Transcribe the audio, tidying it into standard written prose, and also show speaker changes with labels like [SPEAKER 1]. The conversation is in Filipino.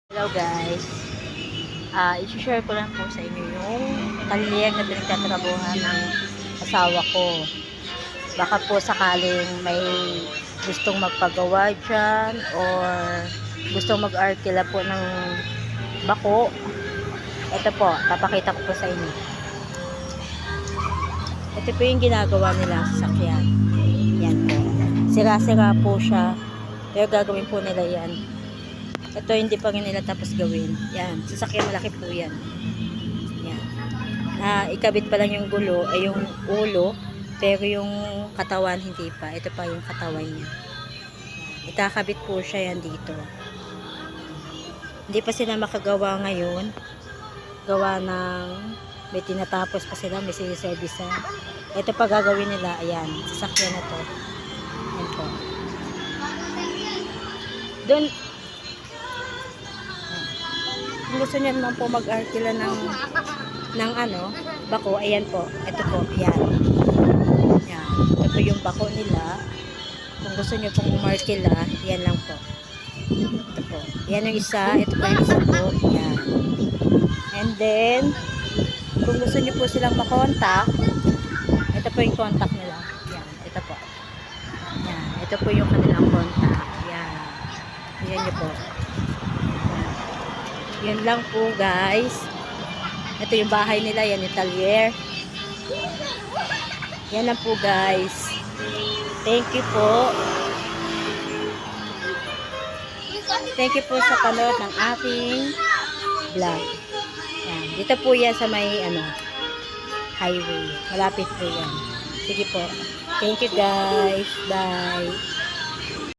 [SPEAKER 1] Hello guys, i-share ko lang po sa inyo yung talyer na pinagtatrabuhan ng asawa ko. Baka po sakaling may gustong magpagawa dyan or gustong mag-arkila po ng bako. Ito po, papakita ko po sa inyo. Ito po yung ginagawa nila sa sasakyan. Yan po. Sira-sira po siya. Pero gagawin po nila yan. Ito hindi pa rin nila tapos gawin. Yan, sasakyan malaki po yan. Yan. Ikabit pa lang yung gulo, ay yung ulo, pero yung katawan hindi pa. Ito pa yung katawan niya. Ikakabit po siya yan dito. Hindi pa sila makagawa ngayon. Gawa ng may tinatapos pa sila, may siniservice na. Ito pa gagawin nila, ayan, sasakyan na to. Ayan po. Doon, kung gusto niya naman po mag-arkila ng ano, bako, ayan po. Ito po, ayan. Ayan. Ito po yung bako nila. Kung gusto niyo pong umarkila, yan lang po. Ito po. Yan yung isa. Ito po yung isa po. Ayan. And then, kung gusto niyo po silang makontak, ito po yung contact nila. Ayan. Ito po. Ayan. Ito po yung kanilang contact. Ayan. Ayan niyo po. Yan lang po guys. Ito yung bahay nila. Yan yung talyer. Yan lang po guys. Thank you po. Thank you po sa panood ng aking vlog. Yan. Dito po yan sa may highway. Malapit po yan. Sige po. Thank you guys. Bye.